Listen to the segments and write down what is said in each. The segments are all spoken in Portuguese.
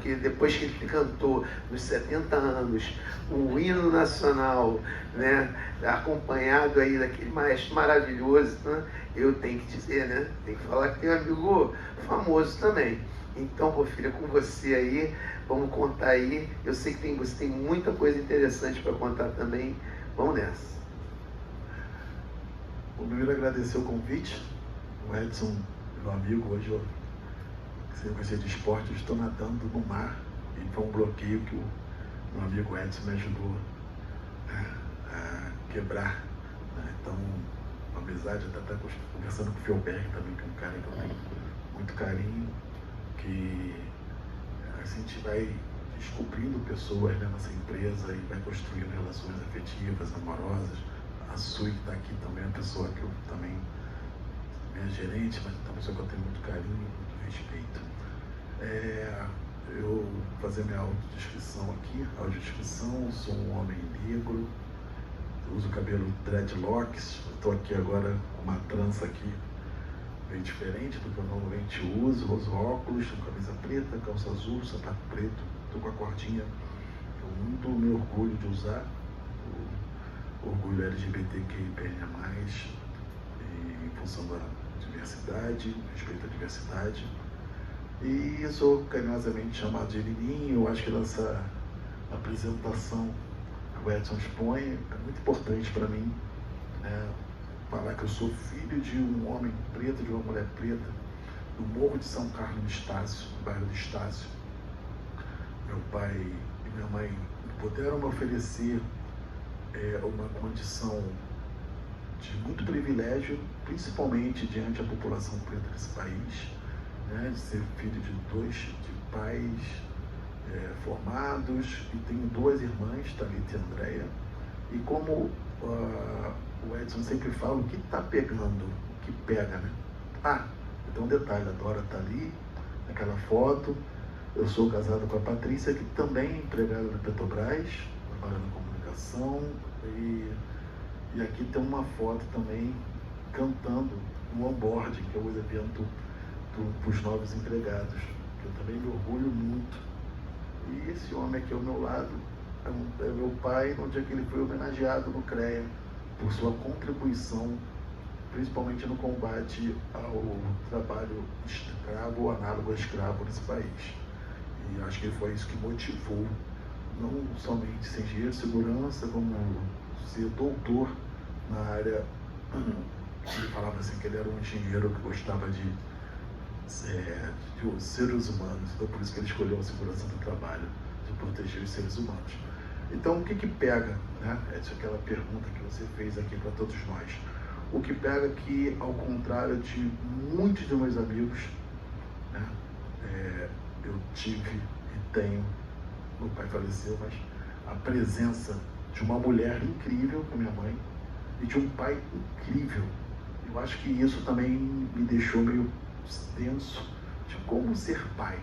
que depois que ele cantou nos 70 anos o hino nacional, né, acompanhado aí daquele maestro maravilhoso, né, eu tenho que dizer, né, tem que falar que tem um amigo famoso também. Então, Porfírio, com você aí, vamos contar aí. Eu sei que você tem muita coisa interessante para contar também. Vamos nessa. Bom, primeiro agradecer o convite. O Edson, meu amigo, hoje eu gostei de esporte, eu estou nadando no mar e foi um bloqueio que o meu amigo Edson me ajudou a quebrar. Então, uma amizade, até conversando com o Fielberg também, que é um cara que eu tenho muito carinho, que a gente vai descobrindo pessoas, né, nessa empresa e vai construindo relações afetivas, amorosas. A Sui, que está aqui também, é uma pessoa que eu também, minha gerente, mas é uma pessoa que eu tenho muito carinho e muito respeito. Eu vou fazer minha autodescrição aqui. Audiodescrição: sou um homem negro, uso cabelo dreadlocks, estou aqui agora com uma trança aqui bem diferente do que eu normalmente uso óculos, camisa preta, calça azul, sapato preto, estou com a cordinha que eu muito me orgulho de usar, o orgulho LGBTQIA+, em função da diversidade, respeito à diversidade. E sou carinhosamente chamado de Nininho. Eu acho que nessa apresentação que o Edson expõe é muito importante para mim, né, falar que eu sou filho de um homem preto, de uma mulher preta, do Morro de São Carlos do Estácio, no bairro do Estácio. Meu pai e minha mãe puderam me oferecer uma condição de muito privilégio, principalmente diante da população preta desse país, né, de ser filho de pais formados, e tenho duas irmãs, Thalita e Andréia, e como o Edson sempre fala, o que está pegando, o que pega, né? Então um detalhe, a Dora está ali, naquela foto. Eu sou casado com a Patrícia, que também é empregada na Petrobras, trabalha na comunicação, e aqui tem uma foto também cantando no onboard, que é o evento para os novos empregados, que eu também me orgulho muito. E esse homem aqui ao meu lado é meu pai, no dia que ele foi homenageado no CREA por sua contribuição, principalmente no combate ao trabalho escravo ou análogo a escravo nesse país. E acho que foi isso que motivou, não somente ser engenheiro de segurança, como ser doutor na área. Ele falava assim que ele era um engenheiro que gostava de seres humanos, então por isso que ele escolheu a segurança do trabalho, de proteger os seres humanos. Então o que pega, né? Essa é aquela pergunta que você fez aqui para todos nós. O que pega é que, ao contrário de muitos de meus amigos, né, eu tive e tenho, meu pai faleceu, mas a presença de uma mulher incrível, com minha mãe, e de um pai incrível. Eu acho que isso também me deixou meio tenso de como ser pai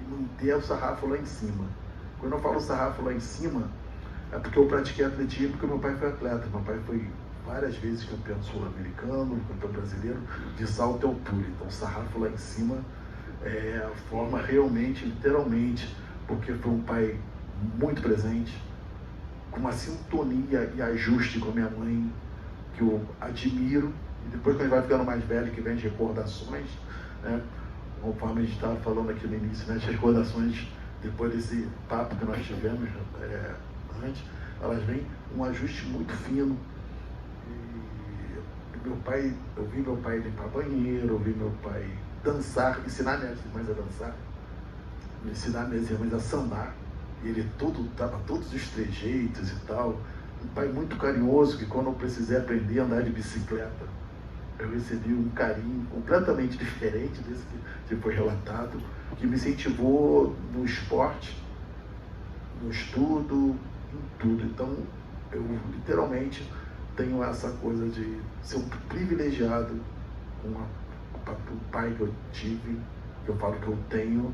e manter o sarrafo lá em cima. Quando eu falo sarrafo lá em cima, é porque eu pratiquei atletismo, porque meu pai foi atleta. Meu pai foi várias vezes campeão sul-americano, campeão brasileiro de salto e altura. Então, sarrafo lá em cima é a forma realmente, literalmente, porque foi um pai muito presente, com uma sintonia e ajuste com a minha mãe, que eu admiro. E depois, quando a gente vai ficando mais velho, que vem as recordações, né? Conforme a gente estava falando aqui no início, né? As recordações, depois desse papo que nós tivemos antes, elas vêm um ajuste muito fino. E meu pai, eu vi meu pai limpar banheiro, eu vi meu pai dançar, ensinar minhas irmãs a dançar, ensinar minhas irmãs a sambar. E ele dava todos os trejeitos e tal. Um pai muito carinhoso, que quando eu precisei aprender a andar de bicicleta, eu recebi um carinho completamente diferente desse que foi relatado, que me incentivou no esporte, no estudo, em tudo. Então, eu literalmente tenho essa coisa de ser um privilegiado com o pai que eu tive, que eu falo que eu tenho,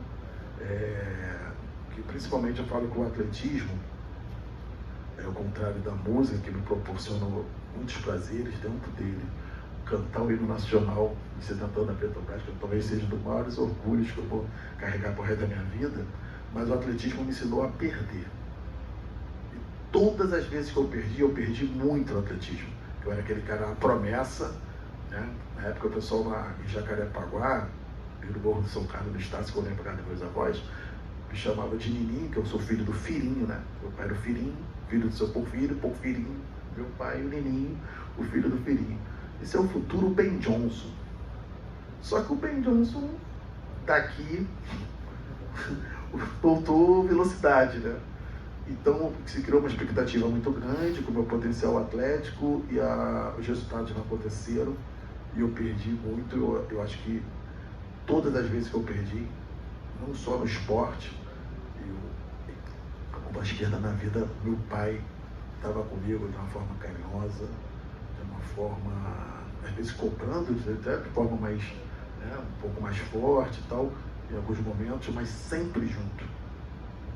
que principalmente eu falo que o atletismo, ao contrário da música, que me proporcionou muitos prazeres dentro dele. Cantar o hino nacional representando a Petrobras, que talvez seja um dos maiores orgulhos que eu vou carregar por resto da minha vida, mas o atletismo me ensinou a perder. E todas as vezes que eu perdi muito no atletismo. Eu era aquele cara, uma promessa, né? Na época o pessoal lá em Jacarepaguá, no Morro do São Carlos do Estácio, que eu lembro dos meus avós, me chamava de Nininho, que eu sou filho do Firinho, né? Meu pai era o Firinho, filho do seu Porfirinho, meu pai o Nininho, o filho do Firinho. Esse é o futuro Ben Johnson. Só que o Ben Johnson daqui voltou velocidade, né? Então se criou uma expectativa muito grande com o meu potencial atlético e os resultados não aconteceram e eu perdi muito. Eu acho que todas as vezes que eu perdi, não só no esporte, com a esquerda na vida, meu pai estava comigo de uma forma carinhosa, de uma forma, às vezes cobrando, até de forma mais, né, um pouco mais forte e tal, em alguns momentos, mas sempre junto.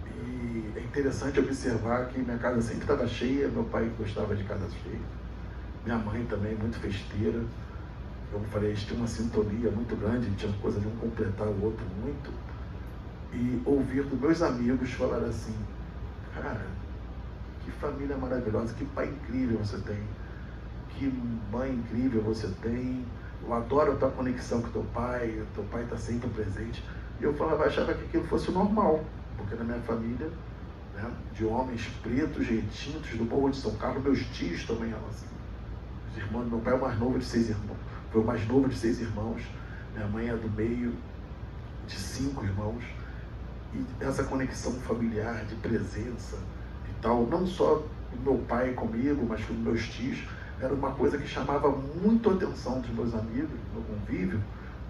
E é interessante observar que minha casa sempre estava cheia, meu pai gostava de casa cheia, minha mãe também, muito festeira. Como eu falei, a gente tinha uma sintonia muito grande, tinha coisa de um completar o outro muito. E ouvir dos meus amigos falar assim, cara, que família maravilhosa, que pai incrível você tem, que mãe incrível você tem, eu adoro a tua conexão com teu pai está sempre presente. E eu achava que aquilo fosse normal, porque na minha família, né, de homens pretos, retintos, do Morro de São Carlos, meus tios também eram assim. Os irmãos, meu pai é o mais novo de 6 irmãos, foi o mais novo de 6 irmãos, minha mãe é do meio de 5 irmãos, e essa conexão familiar, de presença e tal, não só do meu pai comigo, mas com meus tios, era uma coisa que chamava muito a atenção dos meus amigos, no convívio,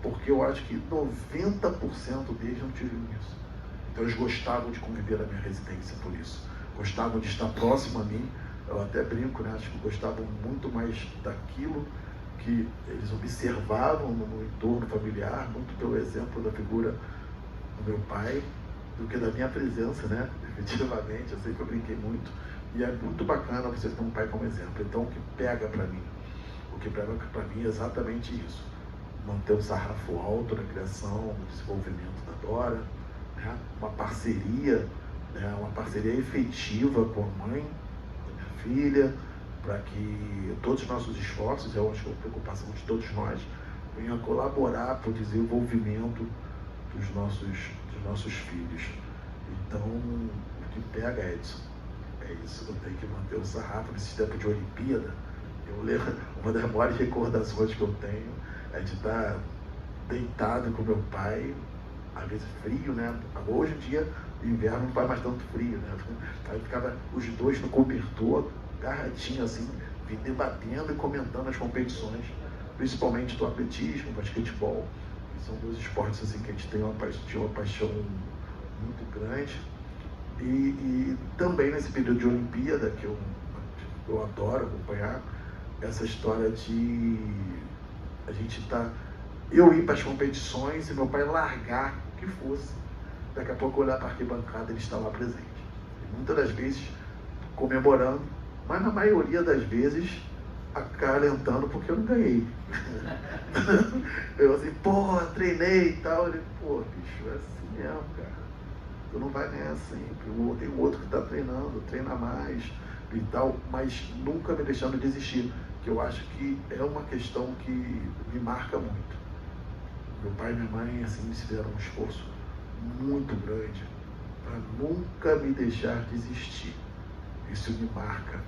porque eu acho que 90% deles não tinham isso. Então eles gostavam de conviver na minha residência por isso, gostavam de estar próximo a mim. Eu até brinco, né? Acho que gostavam muito mais daquilo que eles observavam no entorno familiar, muito pelo exemplo da figura do meu pai, do que da minha presença, né? Efetivamente, eu sempre brinquei muito. E é muito bacana você ter um pai como exemplo. Então, o que pega para mim? O que pega para mim é exatamente isso. Manter o sarrafo alto na criação, no desenvolvimento da Dora, né? Uma parceria, né? Uma parceria efetiva com a mãe da minha filha, para que todos os nossos esforços, eu acho que é uma preocupação de todos nós, venham a colaborar para o desenvolvimento dos nossos filhos. Então, o que pega, Edson, é isso, eu tenho que manter o sarrafo nesse tempo de Olimpíada. Eu lembro, uma das maiores recordações que eu tenho é de estar deitado com meu pai, às vezes frio, né? Hoje em dia, o inverno não faz mais tanto frio, né? Aí ficava os dois no cobertor, agarradinho assim, debatendo e comentando as competições, principalmente do atletismo, basquetebol, que são dois esportes assim, que a gente tem uma paixão muito grande. E também nesse período de Olimpíada, que eu adoro acompanhar, essa história de a gente eu ir para as competições e meu pai largar o que fosse. Daqui a pouco eu olhar para a arquibancada e ele está lá presente. E muitas das vezes comemorando, mas na maioria das vezes acalentando porque eu não ganhei. Eu assim, porra, treinei e tal. Ele, pô, bicho, é assim mesmo, cara. Tu não vai ganhar sempre. Tem outro que está treinando, treina mais e tal, mas nunca me deixando desistir. Que eu acho que é uma questão que me marca muito. Meu pai e minha mãe, assim, fizeram um esforço muito grande para nunca me deixar desistir. Isso me marca.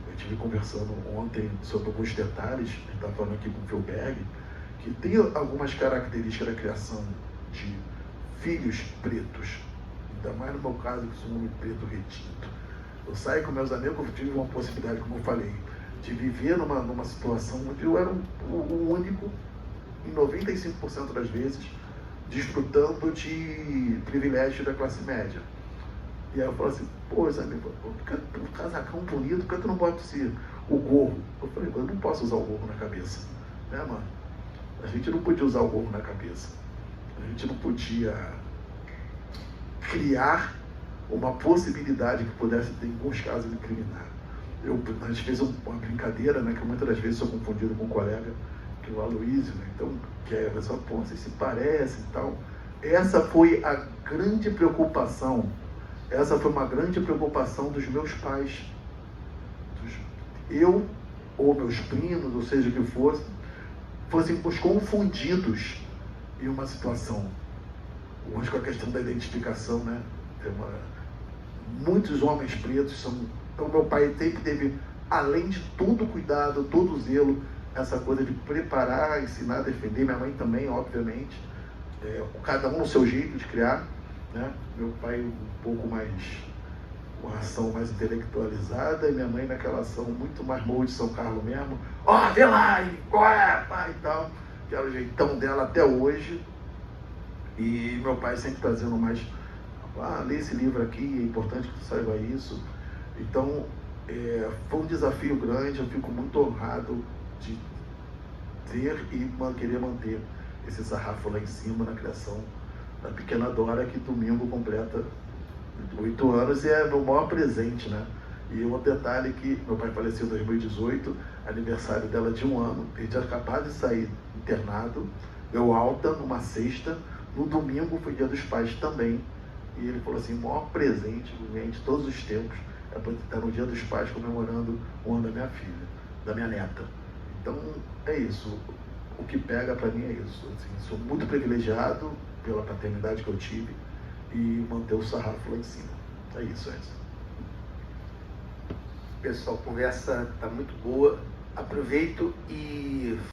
Eu estive conversando ontem sobre alguns detalhes, a gente estava falando aqui com o Philberg, que tem algumas características da criação de filhos pretos, ainda mais no meu caso, que sou um homem preto retinto. Eu saio com meus amigos, eu tive uma possibilidade, como eu falei, de viver numa situação onde eu era o único, em 95% das vezes, desfrutando de privilégio da classe média. E aí eu falo assim, pô, Zé, um casacão bonito, por que tu não bota o gorro? Eu falei, eu não posso usar o gorro na cabeça, né, mano? A gente não podia usar o gorro na cabeça. A gente não podia criar uma possibilidade que pudesse, em alguns casos, incriminar. A gente fez uma brincadeira, né, que muitas das vezes sou confundido com um colega, que é o Aloysio, né? Então, que é a pessoa, pô, vocês se parecem e tal. essa foi a grande preocupação, essa foi uma grande preocupação dos meus pais. Eu, ou meus primos, ou seja o que fosse, fôssemos confundidos em uma situação. Hoje com a questão da identificação, né? Muitos homens pretos são... Então meu pai sempre teve, além de todo cuidado, todo zelo, essa coisa de preparar, ensinar, defender. Minha mãe também, obviamente. Cada um no seu jeito de criar, né? Meu pai um pouco mais, uma ação mais intelectualizada, e minha mãe naquela ação muito mais molde São Carlos mesmo. Ó, vê lá, qual é, pai, e tal. Que era o jeitão dela até hoje. E meu pai sempre trazendo mais, lê esse livro aqui, é importante que tu saiba isso. Então, foi um desafio grande, eu fico muito honrado de ter e querer manter esse sarrafo lá em cima na criação da pequena Dora, que domingo completa 8 anos e é meu maior presente, né? E um detalhe que meu pai faleceu em 2018, aniversário dela de 1 ano, ele tinha acabado de sair internado, deu alta numa sexta, no domingo foi dia dos pais também, e ele falou assim, o maior presente de todos os tempos é poder estar no dia dos pais comemorando o ano da minha filha, da minha neta. Então é isso, o que pega para mim é isso, assim, sou muito privilegiado pela paternidade que eu tive e manter o sarrafo lá em cima. É isso, Edson. Pessoal, a conversa está muito boa. Aproveito e